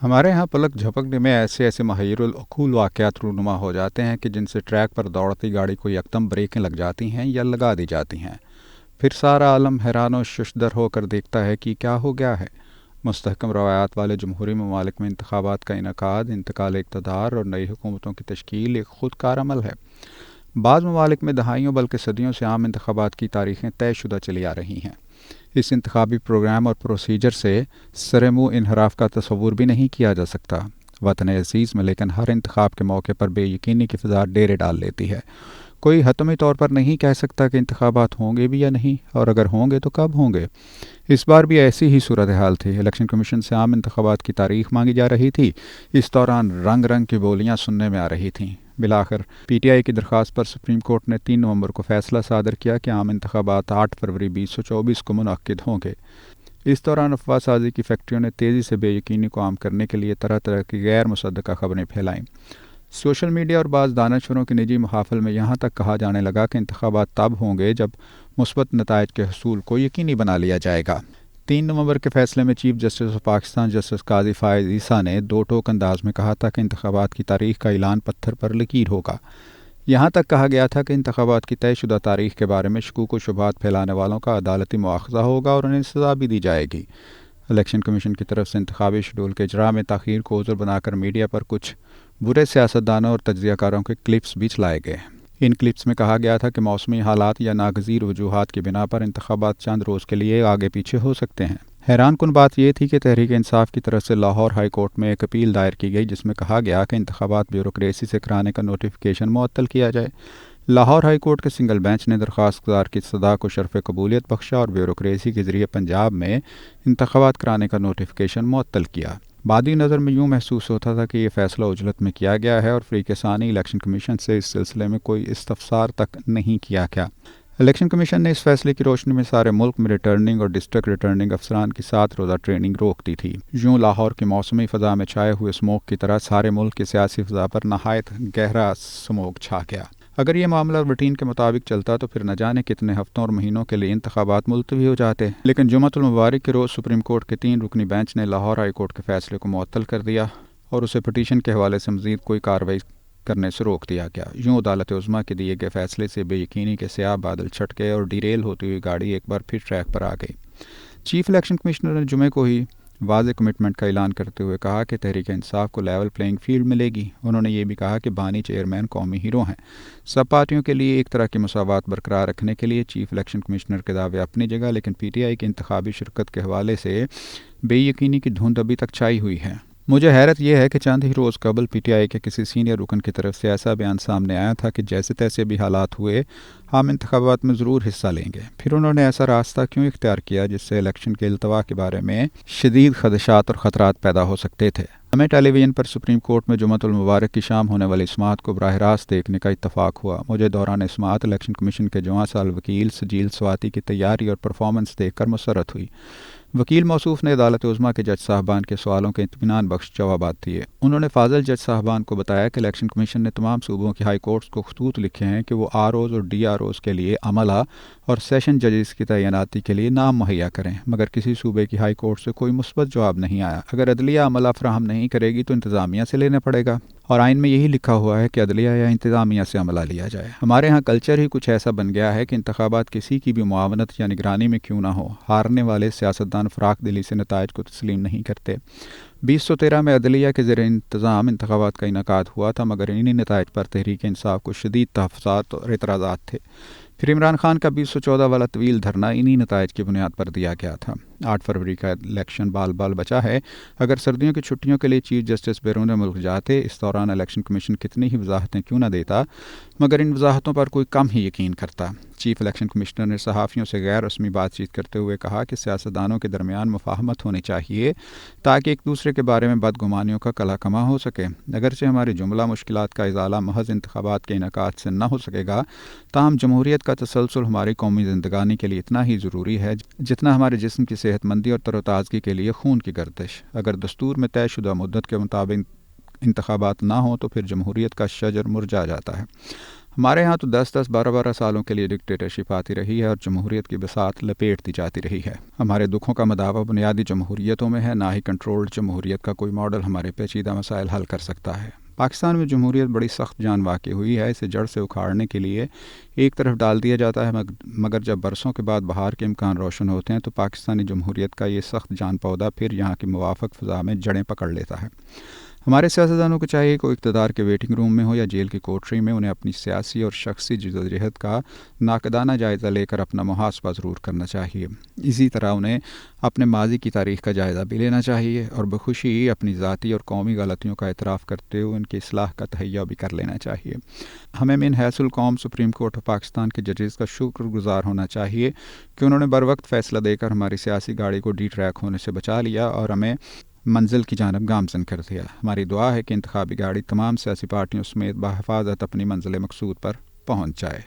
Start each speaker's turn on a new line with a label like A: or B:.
A: ہمارے ہاں پلک جھپکنے میں ایسے ایسے محیر العقول واقعات رونما ہو جاتے ہیں کہ جن سے ٹریک پر دوڑتی گاڑی کو یکدم بریکیں لگ جاتی ہیں یا لگا دی جاتی ہیں۔ پھر سارا عالم حیران و ششدر ہو کر دیکھتا ہے کہ کیا ہو گیا ہے۔ مستحکم روایات والے جمہوری ممالک میں انتخابات کا انعقاد، انتقال اقتدار اور نئی حکومتوں کی تشکیل ایک خود کار عمل ہے۔ بعض ممالک میں دہائیوں بلکہ صدیوں سے عام انتخابات کی تاریخیں طے شدہ چلی آ رہی ہیں۔ اس انتخابی پروگرام اور پروسیجر سے سر منہ انحراف کا تصور بھی نہیں کیا جا سکتا۔ وطن عزیز میں لیکن ہر انتخاب کے موقع پر بے یقینی کی فضا ڈیرے ڈال لیتی ہے۔ کوئی حتمی طور پر نہیں کہہ سکتا کہ انتخابات ہوں گے بھی یا نہیں، اور اگر ہوں گے تو کب ہوں گے۔ اس بار بھی ایسی ہی صورتحال تھی۔ الیکشن کمیشن سے عام انتخابات کی تاریخ مانگی جا رہی تھی۔ اس دوران رنگ رنگ کی بولیاں سننے میں آ رہی تھیں۔ بالآخر پی ٹی آئی کی درخواست پر سپریم کورٹ نے 3 نومبر کو فیصلہ صادر کیا کہ عام انتخابات 8 فروری 2024 کو منعقد ہوں گے۔ اس دوران افواہ سازی کی فیکٹریوں نے تیزی سے بے یقینی کو عام کرنے کے لیے طرح طرح کی غیر مصدقہ خبریں پھیلائیں۔ سوشل میڈیا اور بعض دانشوروں کے نجی محافل میں یہاں تک کہا جانے لگا کہ انتخابات تب ہوں گے جب مثبت نتائج کے حصول کو یقینی بنا لیا جائے گا۔ 3 نومبر کے فیصلے میں chief justice of Pakistan justice قاضی فائز عیسیٰ نے 2 ٹوک انداز میں کہا تھا کہ انتخابات کی تاریخ کا اعلان پتھر پر لکیر ہوگا۔ یہاں تک کہا گیا تھا کہ انتخابات کی طے شدہ تاریخ کے بارے میں شکوک و شبہات پھیلانے والوں کا عدالتی مواخذہ ہوگا اور انہیں سزا بھی دی جائے گی۔ الیکشن کمیشن کی طرف سے انتخابی شیڈول کے اجراء میں تاخیر کو عذر بنا کر میڈیا پر کچھ برے سیاستدانوں اور تجزیہ کاروں کے کلپس بھی چلائے گئے۔ ان کلپس میں کہا گیا تھا کہ موسمی حالات یا ناگزیر وجوہات کی بنا پر انتخابات چند روز کے لیے آگے پیچھے ہو سکتے ہیں۔ حیران کن بات یہ تھی کہ تحریک انصاف کی طرف سے لاہور ہائی کورٹ میں ایک اپیل دائر کی گئی جس میں کہا گیا کہ انتخابات بیوروکریسی سے کرانے کا نوٹیفیکیشن معطل کیا جائے۔ لاہور ہائی کورٹ کے سنگل بینچ نے درخواست گزار کی صدا کو شرف قبولیت بخشا اور بیوروکریسی کے ذریعے پنجاب میں انتخابات کرانے کا نوٹیفیکیشن معطل کیا۔ بادی نظر میں یوں محسوس ہوتا تھا کہ یہ فیصلہ عجلت میں کیا گیا ہے اور فریق ثانی الیکشن کمیشن سے اس سلسلے میں کوئی استفسار تک نہیں کیا گیا۔ الیکشن کمیشن نے اس فیصلے کی روشنی میں سارے ملک میں ریٹرننگ اور ڈسٹرکٹ ریٹرننگ افسران کی 7 روزہ ٹریننگ روک دی تھی۔ یوں لاہور کی موسمی فضا میں چھائے ہوئے اسموگ کی طرح سارے ملک کی سیاسی فضا پر نہایت گہرا اسموگ چھا گیا۔ اگر یہ معاملہ روٹین کے مطابق چلتا تو پھر نہ جانے کتنے ہفتوں اور مہینوں کے لیے انتخابات ملتوی ہو جاتے، لیکن جمعۃ المبارک کے روز سپریم کورٹ کے 3 رکنی بینچ نے لاہور ہائی کورٹ کے فیصلے کو معطل کر دیا اور اسے پٹیشن کے حوالے سے مزید کوئی کارروائی کرنے سے روک دیا گیا۔ یوں عدالت عظمیٰ کے دیے گئے فیصلے سے بے یقینی کے سیاہ بادل چھٹ گئے اور ڈیریل ہوتی ہوئی گاڑی ایک بار پھر ٹریک پر آ گئی۔ چیف الیکشن کمشنر نے جمعے کو ہی واضح کمٹمنٹ کا اعلان کرتے ہوئے کہا کہ تحریک انصاف کو لیول پلینگ فیلڈ ملے گی۔ انہوں نے یہ بھی کہا کہ بانی چیئرمین قومی ہیرو ہیں۔ سب پارٹیوں کے لیے ایک طرح کی مساوات برقرار رکھنے کے لیے چیف الیکشن کمشنر کے دعوے اپنی جگہ، لیکن پی ٹی آئی کی انتخابی شرکت کے حوالے سے بے یقینی کی دھند ابھی تک چھائی ہوئی ہے۔ مجھے حیرت یہ ہے کہ چند ہی روز قبل پی ٹی آئی کے کسی سینئر رکن کی طرف سے ایسا بیان سامنے آیا تھا کہ جیسے تیسے بھی حالات ہوئے ہم انتخابات میں ضرور حصہ لیں گے۔ پھر انہوں نے ایسا راستہ کیوں اختیار کیا جس سے الیکشن کے التوا کے بارے میں شدید خدشات اور خطرات پیدا ہو سکتے تھے؟ ہمیں ٹیلی ویژن پر سپریم کورٹ میں جمعۃ المبارک کی شام ہونے والی سماعت کو براہ راست دیکھنے کا اتفاق ہوا۔ مجھے دوران سماعت الیکشن کمیشن کے جواں سال وکیل سجیل سواتی کی تیاری اور پرفارمنس دیکھ کر مسرت ہوئی۔ وکیل موصوف نے عدالت عظمیٰ کے جج صاحبان کے سوالوں کے اطمینان بخش جوابات دیے۔ انہوں نے فاضل جج صاحبان کو بتایا کہ الیکشن کمیشن نے تمام صوبوں کی ہائی کورٹس کو خطوط لکھے ہیں کہ وہ آر اوز اور ڈی آر اوز کے لیے عملہ اور سیشن ججز کی تعیناتی کے لیے نام مہیا کریں، مگر کسی صوبے کی ہائی کورٹ سے کوئی مثبت جواب نہیں آیا۔ اگر عدلیہ عملہ فراہم نہیں کرے گی تو انتظامیہ سے لینا پڑے گا، اور آئین میں یہی لکھا ہوا ہے کہ عدلیہ یا انتظامیہ سے عملہ لیا جائے۔ ہمارے ہاں کلچر ہی کچھ ایسا بن گیا ہے کہ انتخابات کسی کی بھی معاونت یا نگرانی میں کیوں نہ ہو، ہارنے والے سیاستدان فراق دلی سے نتائج کو تسلیم نہیں کرتے۔ 2013 میں عدلیہ کے زیر انتظام انتخابات کا انعقاد ہوا تھا، مگر انہی نتائج پر تحریک انصاف کو شدید تحفظات اور اعتراضات تھے۔ پھر عمران خان کا 2014 والا طویل دھرنا انہی نتائج کی بنیاد پر دیا گیا تھا۔ 8 فروری کا الیکشن بال بال بچا ہے۔ اگر سردیوں کی چھٹیوں کے لیے چیف جسٹس بیرون ملک جاتے، اس دوران الیکشن کمیشن کتنی ہی وضاحتیں کیوں نہ دیتا، مگر ان وضاحتوں پر کوئی کم ہی یقین کرتا۔ چیف الیکشن کمشنر نے صحافیوں سے غیر رسمی بات چیت کرتے ہوئے کہا کہ سیاستدانوں کے درمیان مفاہمت ہونی چاہیے تاکہ ایک دوسرے کے بارے میں بدگمانیوں کا کلا کما ہو سکے۔ اگرچہ ہماری جملہ مشکلات کا ازالہ محض انتخابات کے انعقاد سے نہ ہو سکے گا، تاہم جمہوریت کا تسلسل ہماری قومی زندگانی کے لیے اتنا ہی ضروری ہے جتنا ہمارے جسم کی صحت مندی اور تر و تازگی کے لیے خون کی گردش۔ اگر دستور میں طے شدہ مدت کے مطابق انتخابات نہ ہوں تو پھر جمہوریت کا شجر مرجھا جاتا ہے۔ ہمارے ہاں تو 10-10 12 سالوں کے لیے ڈکٹیٹرشپ آتی رہی ہے اور جمہوریت کی بساط لپیٹ دی جاتی رہی ہے۔ ہمارے دکھوں کا مداوع بنیادی جمہوریتوں میں ہے، نہ ہی کنٹرولڈ جمہوریت کا کوئی ماڈل ہمارے پیچیدہ مسائل حل کر سکتا ہے۔ پاکستان میں جمہوریت بڑی سخت جان واقع ہوئی ہے، اسے جڑ سے اکھاڑنے کے لیے ایک طرف ڈال دیا جاتا ہے، مگر جب برسوں کے بعد بہار کے امکان روشن ہوتے ہیں تو پاکستانی جمہوریت کا یہ سخت جان پودا پھر یہاں کی موافق فضا میں جڑیں پکڑ لیتا ہے۔ ہمارے سیاستدانوں کو چاہیے کہ اقتدار کے ویٹنگ روم میں ہو یا جیل کی کوٹری میں، انہیں اپنی سیاسی اور شخصی جدوجہد کا ناقدانہ جائزہ لے کر اپنا محاسبہ ضرور کرنا چاہیے۔ اسی طرح انہیں اپنے ماضی کی تاریخ کا جائزہ بھی لینا چاہیے اور بخوشی اپنی ذاتی اور قومی غلطیوں کا اعتراف کرتے ہوئے ان کی اصلاح کا تہیہ بھی کر لینا چاہیے۔ ہمیں من حیث القوم سپریم کورٹ آف پاکستان کے ججز کا شکر گزار ہونا چاہیے کہ انہوں نے بروقت فیصلہ دے کر ہماری سیاسی گاڑی کو ڈی ٹریک ہونے سے بچا لیا اور ہمیں منزل کی جانب گامزن کر دیا۔ ہماری دعا ہے کہ انتخابی گاڑی تمام سیاسی پارٹیوں سمیت بحفاظت اپنی منزل مقصود پر پہنچ جائے۔